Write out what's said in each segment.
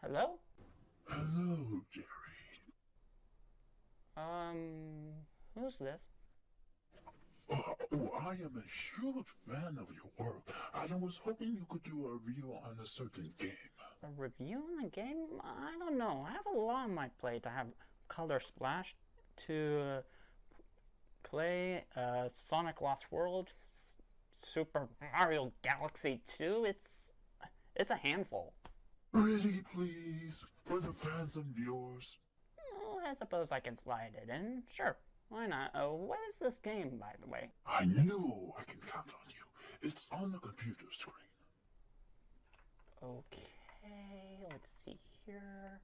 Hello? Hello, Jerry. Who's this? I am a huge fan of your work, and I was hoping you could do a review on a certain game. A review on a game? I don't know. I have a lot on my plate. I have Color Splash to play, Sonic Lost World, Super Mario Galaxy 2. It's a handful. Pretty please, for the fans and viewers. Oh, I suppose I can slide it in. Sure, why not? What is this game, by the way? I knew I can count on you. It's on the computer screen. Okay, let's see here.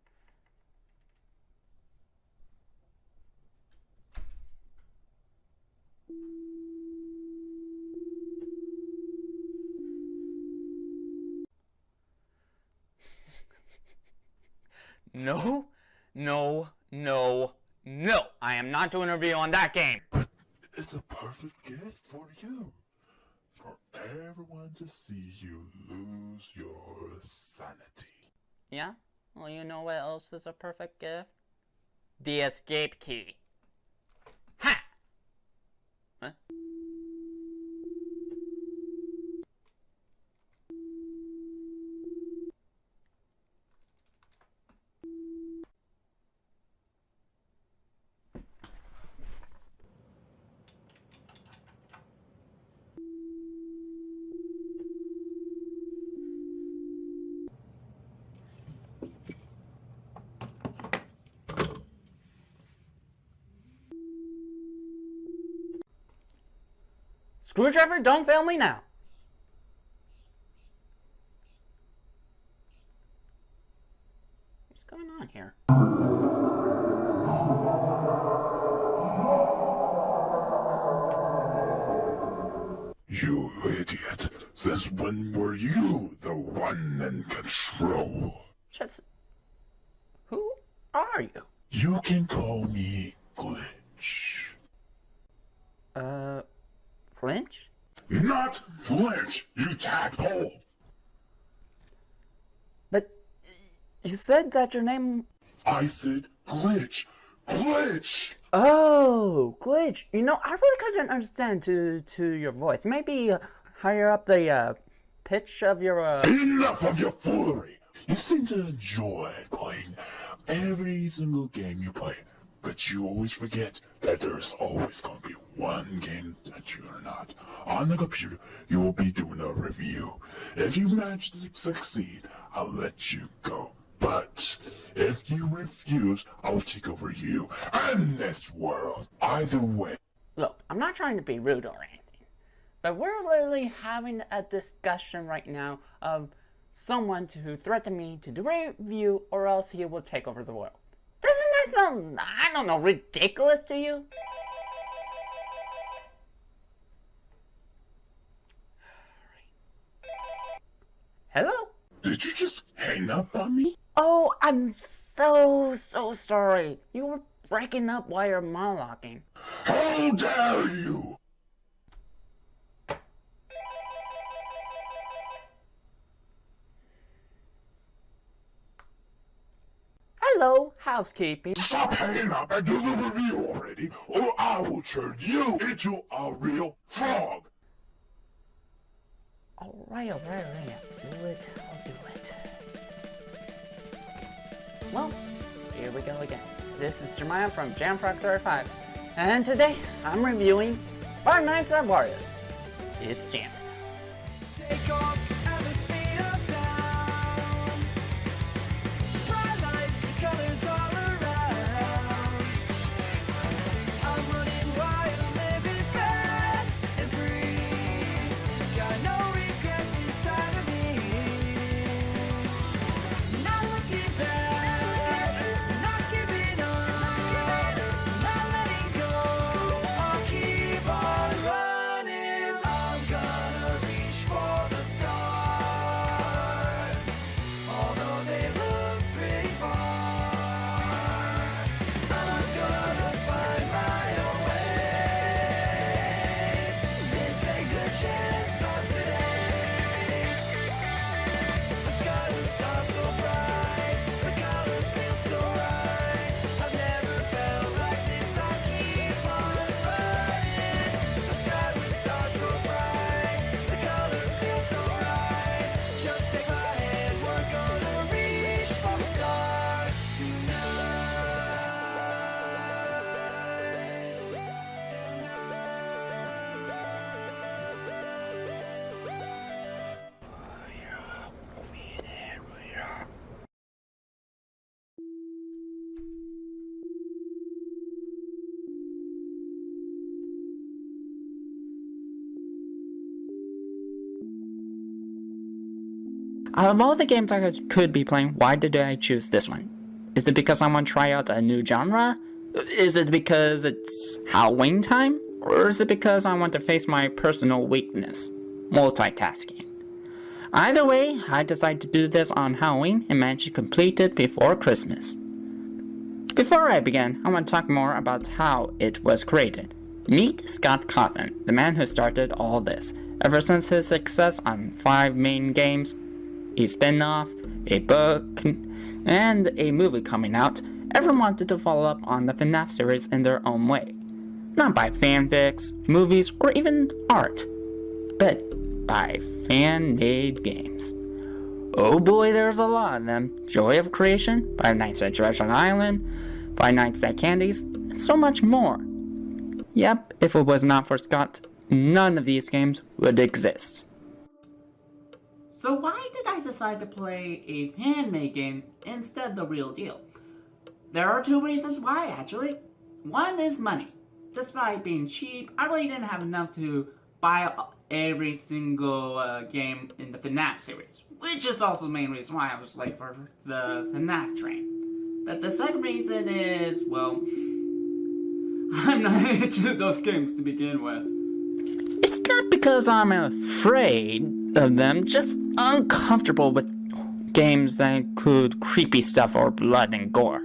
No, no, no, no. I am not doing a review on that game. But it's a perfect gift for you. For everyone to see you lose your sanity. Yeah? Well, you know what else is a perfect gift? The escape key. Ha! Huh? Screwdriver, don't fail me now. What's going on here? You idiot. Since when were you the one in control? Just... Who are you? You can call me Glitch. Flinch? Not Flinch, you tadpole! But you said that your name... I said Glitch. Glitch! Oh, Glitch. You know, I really couldn't understand to your voice. Maybe higher up the pitch of your... Enough of your foolery! You seem to enjoy playing every single game you play, but you always forget that there's always going to be one game that you are not. On the computer, you will be doing a review. If you manage to succeed, I'll let you go. But if you refuse, I'll take over you and this world. Either way. Look, I'm not trying to be rude or anything, but we're literally having a discussion right now of someone who threatened me to do a review or else he will take over the world. Doesn't that sound, I don't know, ridiculous to you? Hello? Did you just hang up on me? Oh, I'm so sorry. You were breaking up while you're monologuing. How dare you! Hello, housekeeping. Stop hanging up and do the review already, or I will turn you into a real frog! Alright. Do it. I'll do it. Well, here we go again. This is Jeremiah from Jamfrog35, and today I'm reviewing Five Nights at Wario's. It's Jam. Take off at the speed of sound. Bright lights and colors all around. I'm running wild, living fast and free. Got no regrets inside of me. Not looking back, not giving up, not letting go. I'll keep on running. I'm gonna reach for the stars. Out of all the games I could be playing, why did I choose this one? Is it because I want to try out a new genre? Is it because it's Halloween time? Or is it because I want to face my personal weakness, multitasking? Either way, I decided to do this on Halloween and managed to complete it before Christmas. Before I begin, I want to talk more about how it was created. Meet Scott Cawthon, the man who started all this. Ever since his success on 5 main games, a spin-off, a book, and a movie coming out, everyone wanted to follow up on the FNAF series in their own way. Not by fanfics, movies, or even art, but by fan-made games. Oh boy, there's a lot of them. Joy of Creation, Five Nights at Treasure Island, Five Nights at Candy's, and so much more. Yep, if it was not for Scott, none of these games would exist. So why did I decide to play a fan-made game instead of the real deal? There are 2 reasons why, actually. One is money. Despite being cheap, I really didn't have enough to buy every single game in the FNAF series, which is also the main reason why I was late for the FNAF train. But the second reason is, well, I'm not into those games to begin with. It's not because I'm afraid of them, just uncomfortable with games that include creepy stuff or blood and gore.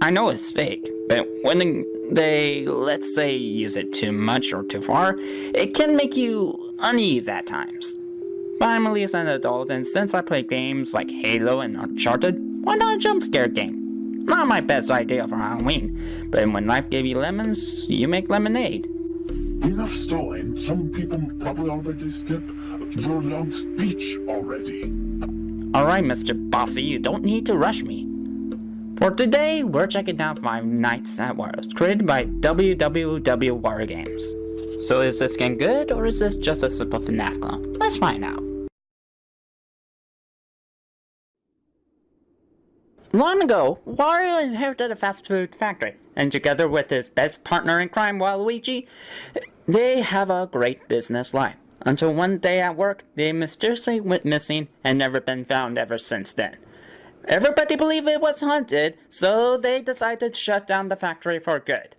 I know it's fake, but when they, let's say, use it too much or too far, it can make you uneasy at times. But I'm at least an adult, and since I play games like Halo and Uncharted, why not a jump scare game? Not my best idea for Halloween, but when life gave you lemons, you make lemonade. Enough stalling. Some people probably already skipped your long speech already. Alright, Mr. Bossy, you don't need to rush me. For today, we're checking out Five Nights at Wario's, created by www Wario Games. So is this game good, or is this just a simple FNAF clone? Let's find out. Long ago, Wario inherited a fast food factory, and together with his best partner in crime, Waluigi, they have a great business life. Until one day at work, they mysteriously went missing and never been found ever since then. Everybody believed it was haunted, so they decided to shut down the factory for good.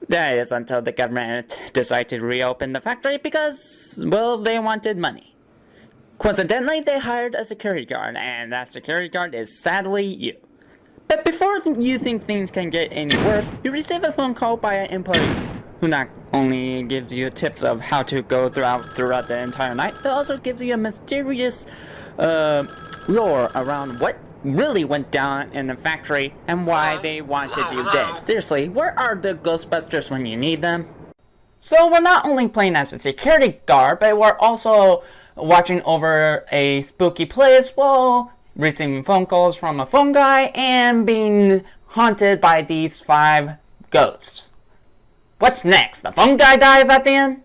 That is until the government decided to reopen the factory because, well, they wanted money. Coincidentally, they hired a security guard, and that security guard is sadly you. But before you think things can get any worse, you receive a phone call by an employee who not only gives you tips of how to go throughout the entire night, but also gives you a mysterious lore around what really went down in the factory and why they wanted you dead. Seriously, where are the Ghostbusters when you need them? So we're not only playing as a security guard, but we're also watching over a spooky place while receiving phone calls from a phone guy and being haunted by these 5 ghosts. What's next? The phone guy dies at the end?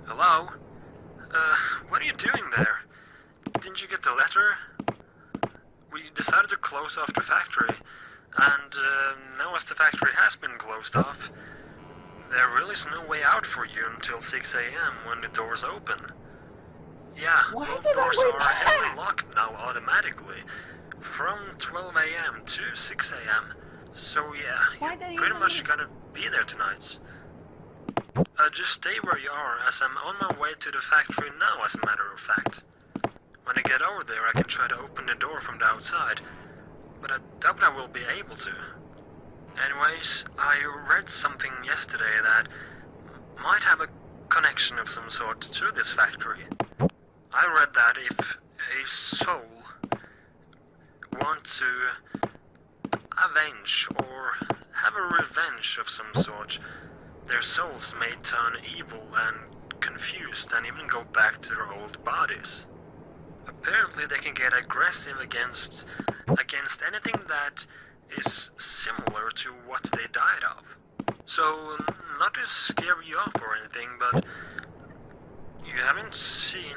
Hello? What are you doing there? Didn't you get the letter? We decided to close off the factory, and now as the factory has been closed off, there really is no way out for you until 6 a.m. when the doors open. Yeah, both doors are heavily locked now automatically, from 12 a.m. to 6 a.m. So yeah, you're pretty much gonna be there tonight. Just stay where you are, as I'm on my way to the factory now, as a matter of fact. When I get over there, I can try to open the door from the outside, but I doubt I will be able to. Anyways, I read something yesterday that might have a connection of some sort to this factory. I read that if a soul wants to avenge or have a revenge of some sort, their souls may turn evil and confused and even go back to their old bodies. Apparently they can get aggressive against anything that is similar to what they died of. So, not to scare you off or anything, but you haven't seen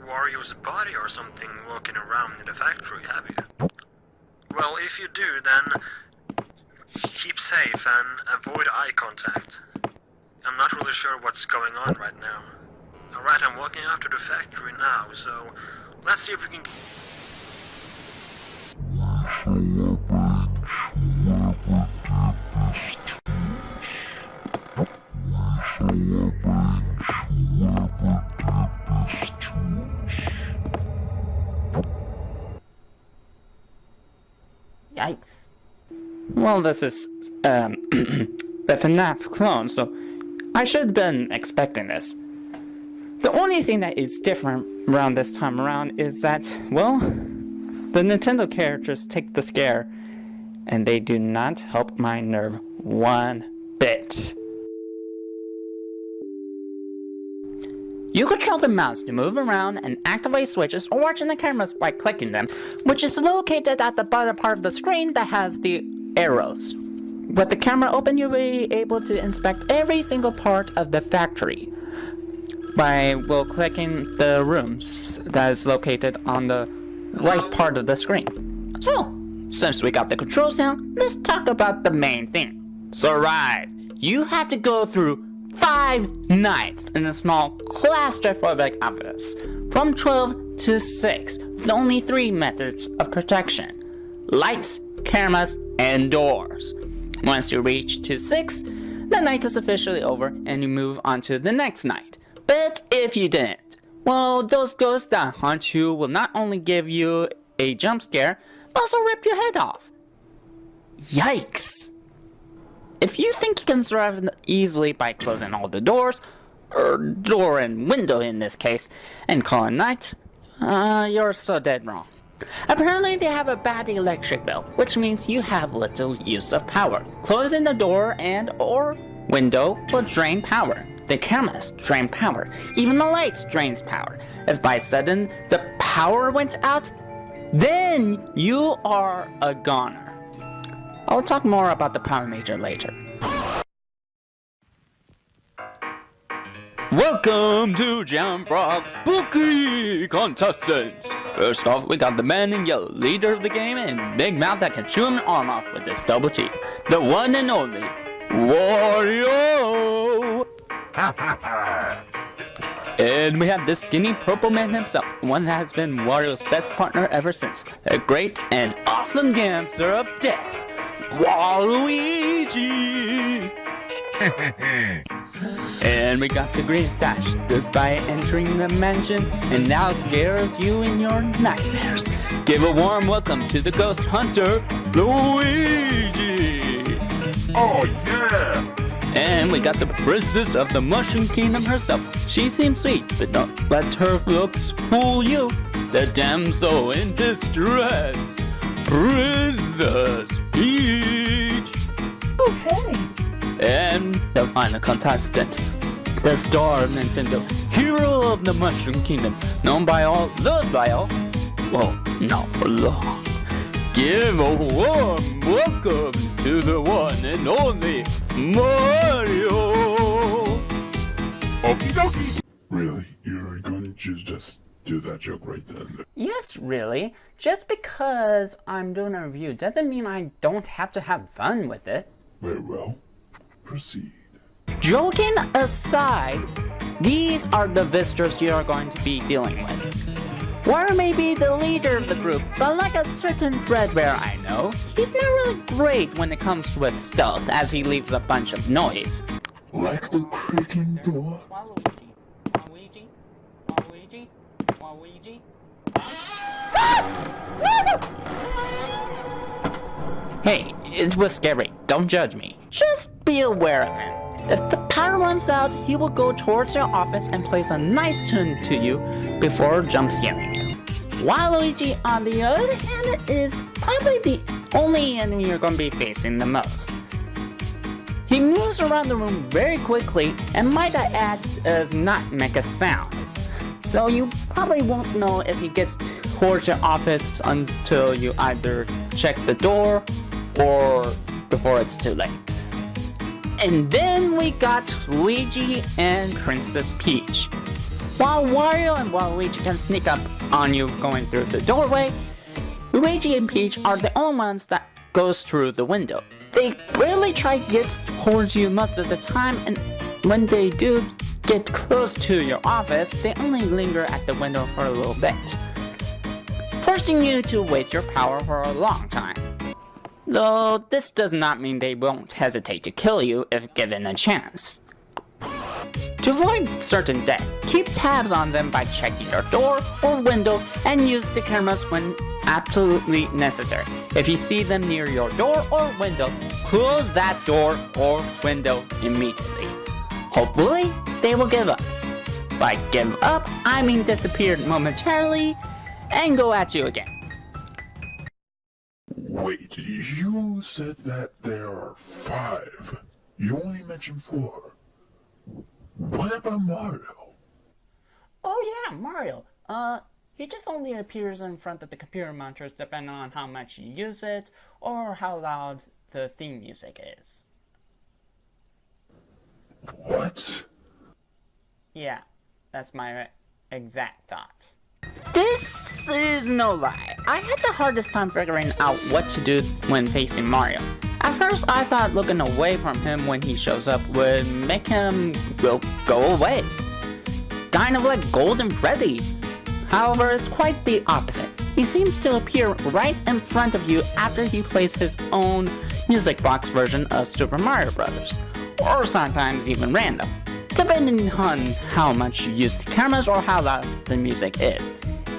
Wario's body or something walking around in the factory, have you? Well, if you do, then keep safe and avoid eye contact. I'm not really sure what's going on right now. Alright, I'm walking after the factory now, so let's see if we can... Yikes. Well, this is, a FNAF clone, so I should have been expecting this. The only thing that is different around this time around is that, well, the Nintendo characters take the scare, and they do not help my nerve one bit. You control the mouse to move around and activate switches or watching the cameras by clicking them, which is located at the bottom part of the screen that has the arrows. With the camera open, you'll be able to inspect every single part of the factory by, well, clicking the rooms that is located on the right part of the screen. So, since we got the controls down, let's talk about the main thing. So right, you have to go through 5 nights in a small claustrophobic office from 12 to 6 with only 3 methods of protection: lights, cameras, and doors. Once you reach to 6, the night is officially over and you move on to the next night. But if you didn't, well, those ghosts that haunt you will not only give you a jump scare, but also rip your head off. Yikes! If you think you can survive easily by closing all the doors, or door and window in this case, and call it night, you're so dead wrong. Apparently they have a bad electric bill, which means you have little use of power. Closing the door and or window will drain power. The cameras drain power. Even the lights drains power. If by sudden the power went out, then you are a goner. I'll talk more about the power meter later. Welcome to Jam Frog's Spooky Contestants! First off, we got the man in yellow, leader of the game, and big mouth that can chew an arm off with his double teeth. The one and only Wario! And we have the skinny purple man himself, one that has been Wario's best partner ever since. A great and awesome dancer of death, Waluigi! And we got the green stash, stood by entering the mansion and now scares you in your nightmares. Give a warm welcome to the ghost hunter, Luigi! Oh yeah! And we got the princess of the Mushroom Kingdom herself. She seems sweet, but don't let her looks fool you. The damsel in distress, Princess Peach! Oh, hey! And the final contestant, the star of Nintendo, hero of the Mushroom Kingdom, known by all, loved by all, well, not for long. Give a warm welcome to the one and only Mario! Okie dokie! Really? You're going to just do that joke right then? Yes, really. Just because I'm doing a review doesn't mean I don't have to have fun with it. Very well. Proceed. Joking aside, these are the visitors you are going to be dealing with. Wario may be the leader of the group, but like a certain Fredbear I know, he's not really great when it comes with stealth, as he leaves a bunch of noise. Like the creaking door? Waluigi, Waluigi, Waluigi, Waluigi. Hey, it was scary, don't judge me. Just be aware of him. If the power runs out, he will go towards your office and plays a nice tune to you before jump scaring you. Waluigi, on the other hand, is probably the only enemy you're going to be facing the most. He moves around the room very quickly and might I add does not make a sound. So you probably won't know if he gets towards your office until you either check the door or before it's too late. And then we got Luigi and Princess Peach. While Wario and Waluigi can sneak up on you going through the doorway, Luigi and Peach are the only ones that goes through the window. They rarely try to get towards you most of the time, and when they do get close to your office, they only linger at the window for a little bit, forcing you to waste your power for a long time. Though this does not mean they won't hesitate to kill you if given a chance. To avoid certain death, keep tabs on them by checking their door or window and use the cameras when absolutely necessary. If you see them near your door or window, close that door or window immediately. Hopefully, they will give up. By give up, I mean disappear momentarily and go at you again. Wait, you said that there are 5. You only mentioned 4. What about Mario? Oh yeah, Mario. He just only appears in front of the computer monitors depending on how much you use it or how loud the theme music is. What? Yeah, that's my exact thought. This is no lie. I had the hardest time figuring out what to do when facing Mario. At first, I thought looking away from him when he shows up would make him go away. Kind of like Golden Freddy. However, it's quite the opposite. He seems to appear right in front of you after he plays his own music box version of Super Mario Bros. Or sometimes even random, depending on how much you use the cameras or how loud the music is.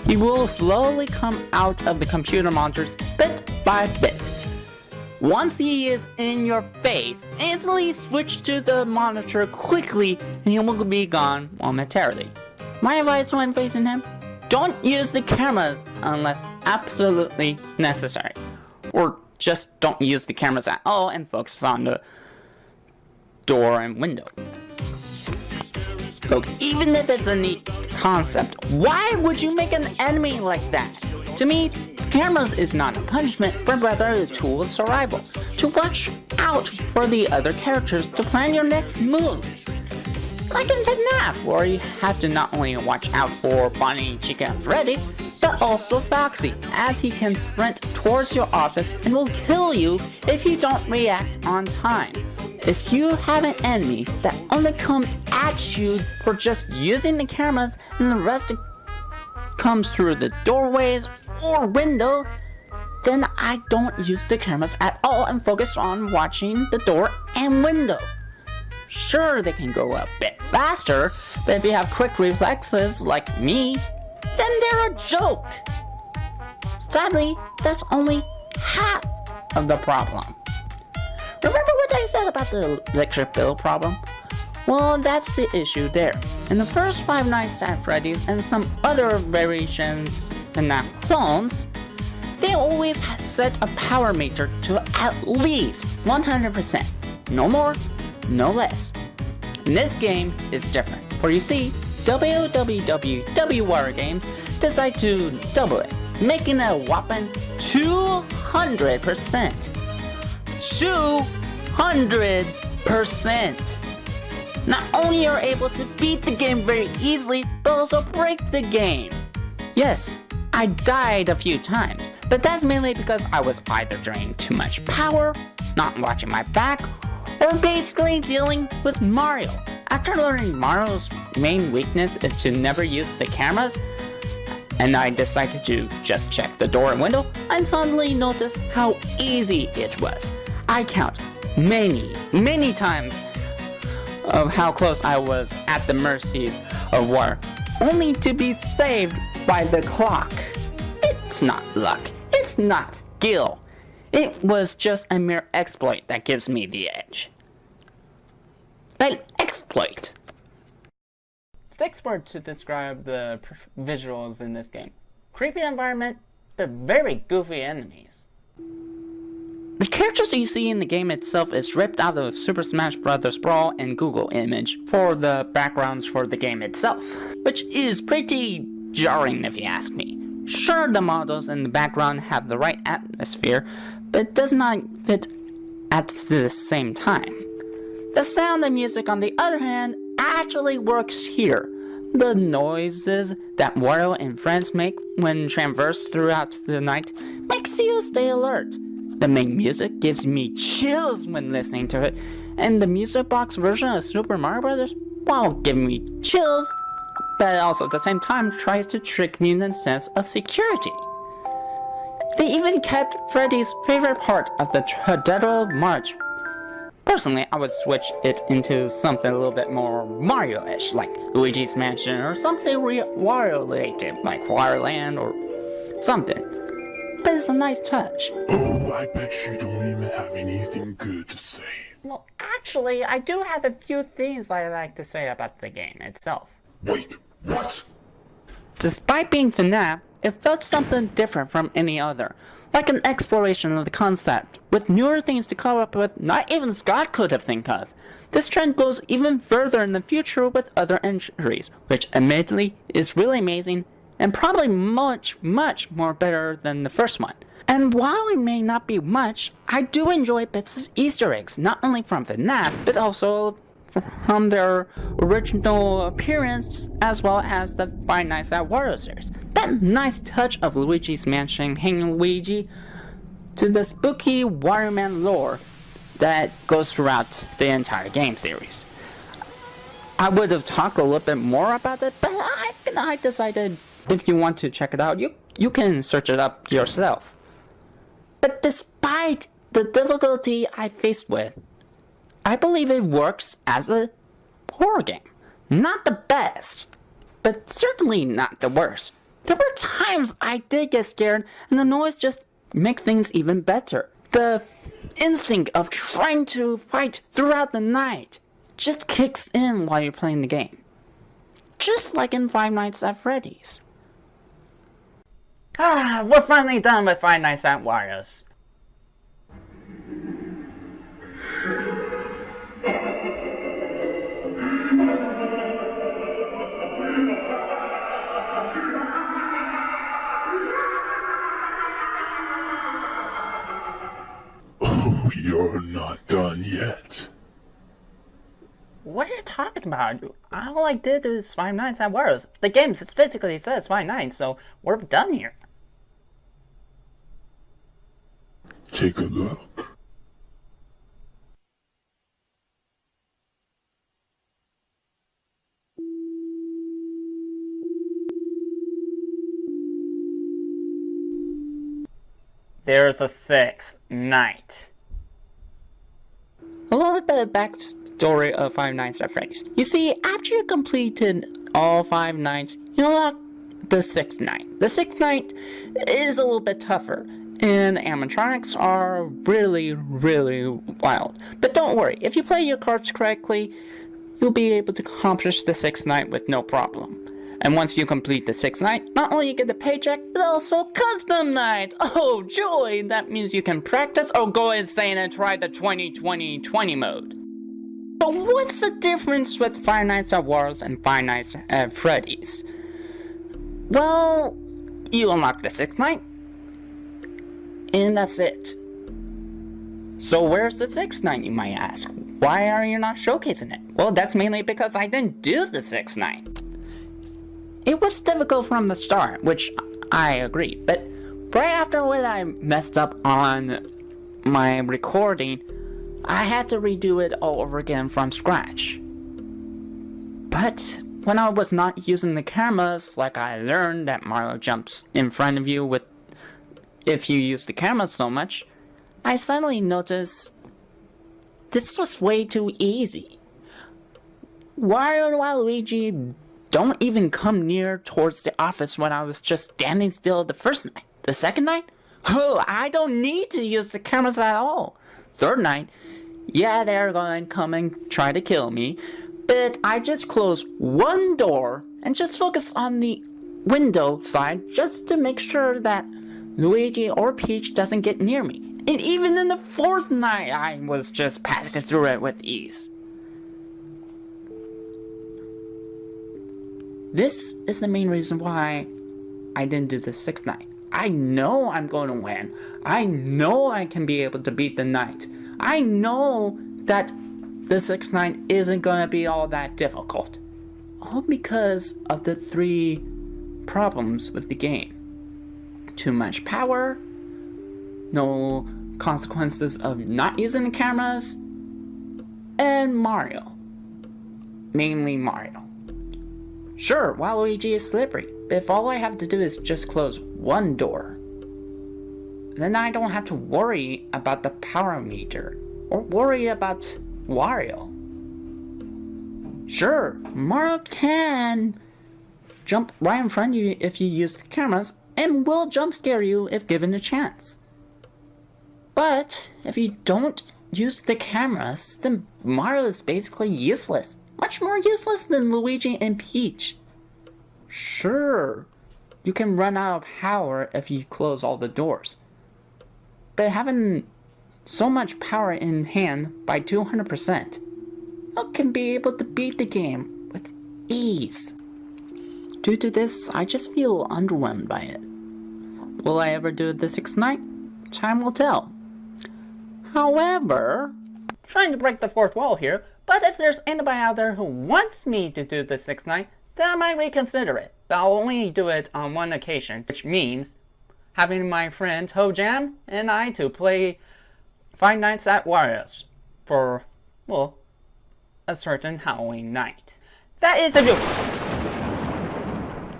He will slowly come out of the computer monitors bit by bit. Once he is in your face, instantly switch to the monitor quickly and he will be gone momentarily. My advice when facing him? Don't use the cameras unless absolutely necessary. Or just don't use the cameras at all and focus on the door and window. Look, even if it's a neat concept, why would you make an enemy like that? To me, cameras is not a punishment, but rather a tool of survival, to watch out for the other characters to plan your next move. Like in FNAW, where you have to not only watch out for Bonnie, Chica, and Freddy, but also Foxy, as he can sprint towards your office and will kill you if you don't react on time. If you have an enemy that only comes at you for just using the cameras and the rest comes through the doorways or window, then I don't use the cameras at all and focus on watching the door and window. Sure, they can go a bit faster, but if you have quick reflexes like me, then they're a joke. Sadly, that's only half of the problem. Remember what I said about the electric bill problem? Well, that's the issue there. In the first Five Nights at Freddy's and some other variations and not clones, they always set a power meter to at least 100%. No more, no less. In this game, it's different. For you see, Wario Games decide to double it, making it a whopping 200%. 200%! Not only are you able to beat the game very easily, but also break the game. Yes, I died a few times, but that's mainly because I was either draining too much power, not watching my back, or basically dealing with Mario. After learning Mario's main weakness is to never use the cameras, and I decided to just check the door and window, I suddenly noticed how easy it was. I count many times of how close I was at the mercies of Wario, only to be saved by the clock. It's not luck, it's not skill. It was just a mere exploit that gives me the edge. An exploit. 6 words to describe the visuals in this game. Creepy environment, but very goofy enemies. The characters you see in the game itself is ripped out of Super Smash Bros. Brawl and Google image for the backgrounds for the game itself, which is pretty jarring if you ask me. Sure, the models in the background have the right atmosphere, but it does not fit at the same time. The sound and music, on the other hand, actually works here. The noises that Wario and friends make when traverse throughout the night makes you stay alert. The main music gives me chills when listening to it, and the music box version of Super Mario Bros., while giving me chills, but also at the same time tries to trick me in the sense of security. They even kept Freddy's favorite part of the Traditional March. Personally, I would switch it into something a little bit more Mario-ish, like Luigi's Mansion, or something Wario-related, like Wario Land, or something. But it's a nice touch. Oh, I bet you don't even have anything good to say. Well, actually, I do have a few things I like to say about the game itself. Wait, what? Despite being FNAW, it felt something different from any other, like an exploration of the concept, with newer things to come up with not even Scott could have think of. This trend goes even further in the future with other entries, which admittedly is really amazing, and probably much more better than the first one. And while it may not be much, I do enjoy bits of Easter eggs, not only from FNAF, but also from their original appearance, as well as the Five Nights at Wario series. That nice touch of Luigi's Mansion hanging Luigi to the spooky Wario Man lore that goes throughout the entire game series. I would have talked a little bit more about it, but I decided if you want to check it out, you can search it up yourself. But despite the difficulty I faced with, I believe it works as a horror game. Not the best, but certainly not the worst. There were times I did get scared, and the noise just makes things even better. The instinct of trying to fight throughout the night just kicks in while you're playing the game. Just like in Five Nights at Freddy's. We're finally done with Five Nights at Wario's. Oh, you're not done yet. What are you talking about? All I did is Five Nights at Wario's. The game specifically says Five Nights, so we're done here. Take a look. There's a sixth night. A little bit of backstory of Five Nights at Freddy's. You see, after you completed all 5 nights, you unlock the sixth night. The sixth night is a little bit tougher, and the animatronics are really wild. But don't worry, if you play your cards correctly, you'll be able to accomplish the sixth night with no problem. And once you complete the sixth night, not only you get the paycheck, but also custom night! Oh joy! That means you can practice or go insane and try the 20-20-20 mode. But what's the difference with Five Nights at Wario's and Five Nights at Freddy's? Well, you unlock the sixth night, and that's it. So where's the sixth night, you might ask? Why are you not showcasing it? Well, that's mainly because I didn't do the sixth night. It was difficult from the start, which I agree, but right after when I messed up on my recording, I had to redo it all over again from scratch. But when I was not using the cameras, like I learned that Mario jumps in front of you with if you use the camera so much, I suddenly noticed this was way too easy. Wario and Waluigi don't even come near towards the office when I was just standing still the first night. The second night? Oh, I don't need to use the cameras at all. Third night? Yeah, they're going to come and try to kill me, but I just close one door and just focus on the window side just to make sure that Luigi or Peach doesn't get near me. And even in the fourth night, I was just passing through it with ease. This is the main reason why I didn't do the sixth night. I know I'm going to win. I know I can be able to beat the night. I know that the sixth night isn't going to be all that difficult. All because of the 3 problems with the game. Too much power, no consequences of not using the cameras, and Mario. Mainly Mario. Sure, Waluigi is slippery, but if all I have to do is just close one door, then I don't have to worry about the power meter, or worry about Wario. Sure, Mario can jump right in front of you if you use the cameras, and will jump scare you if given a chance. But if you don't use the cameras, then Mario is basically useless. Much more useless than Luigi and Peach. Sure, you can run out of power if you close all the doors. But having so much power in hand by 200%, you can be able to beat the game with ease. Due to this, I just feel underwhelmed by it. Will I ever do the 6th night? Time will tell. However, trying to break the fourth wall here, but if there's anybody out there who wants me to do the 6th night, then I might reconsider it. But I'll only do it on one occasion, which means having my friend Toe Jam and I to play Five Nights at Wario's for, well, a certain Halloween night. That is a joke!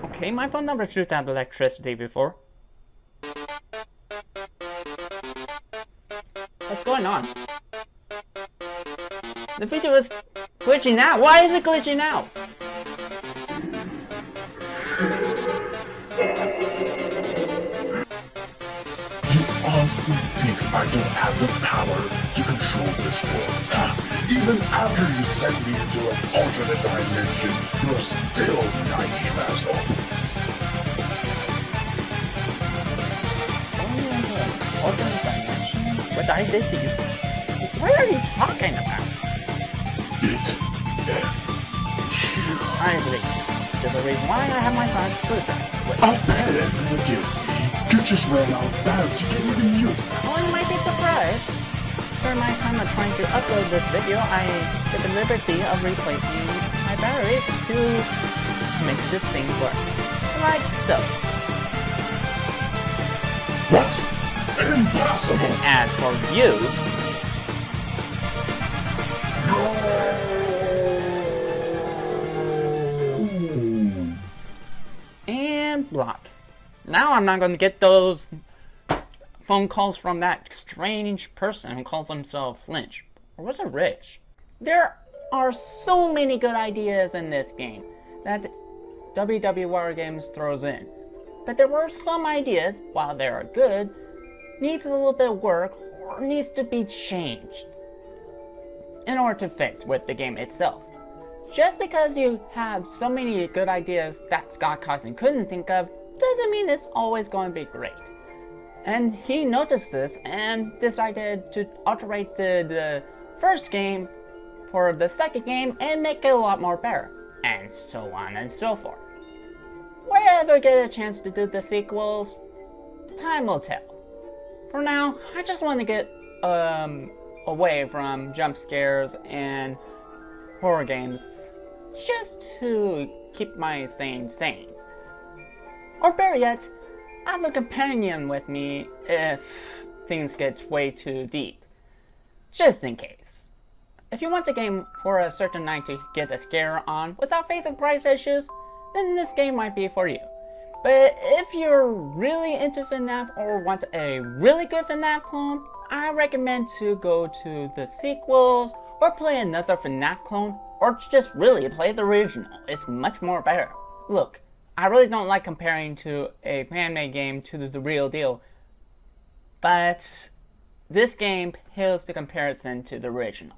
Okay, my phone never shoot out electricity before. What's going on? The video is glitching out. Why is it glitching out? You honestly think I don't have the power to control this world, huh? Even after you sent me into an alternate dimension, you're still naive as always. Alternate dimension? What I did to you? What are you talking about? It ends here. I agree. There's a reason why I have my side screwdriver. A pen against me. You just ran out of batteries. You can't even use that. Well, you might be surprised. During my time of trying to upload this video, I took the liberty of replacing my batteries to make this thing work. Like so. What? Impossible! As for you, and block. Now I'm not going to get those phone calls from that strange person who calls himself Lynch. Or was it Rich? There are so many good ideas in this game that WW Wario Games throws in. But there were some ideas, while they are good, needs a little bit of work or needs to be changed in order to fit with the game itself. Just because you have so many good ideas that Scott Cawthon couldn't think of, doesn't mean it's always going to be great. And he noticed this and decided to alterate the first game for the second game and make it a lot more better, and so on and so forth. Will I ever get a chance to do the sequels? Time will tell. For now, I just want to get away from jump scares and horror games just to keep my sane. Or better yet, have a companion with me if things get way too deep. Just in case. If you want a game for a certain night to get a scare on without facing price issues, then this game might be for you. But if you're really into FNAF or want a really good FNAF clone, I recommend to go to the sequels or play another FNAF clone or just really play the original. It's much more better. Look, I really don't like comparing to a fan-made game to the real deal, but this game pales the comparison to the original.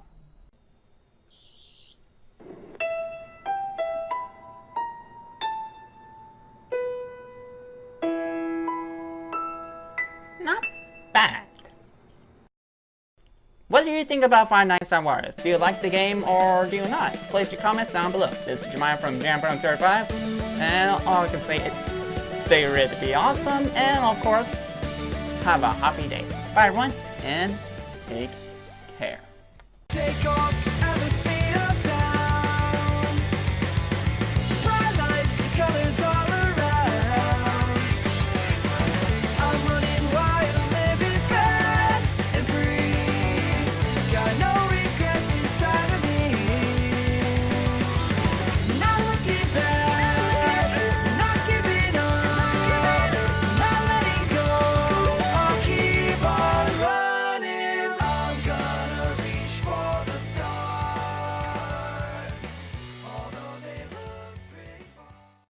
Not bad. What do you think about Five Nights at Wario's? Do you like the game or do you not? Place your comments down below. This is Jemima from JamBrown35, and all I can say is stay ready to be awesome, and of course, have a happy day. Bye everyone, and take care.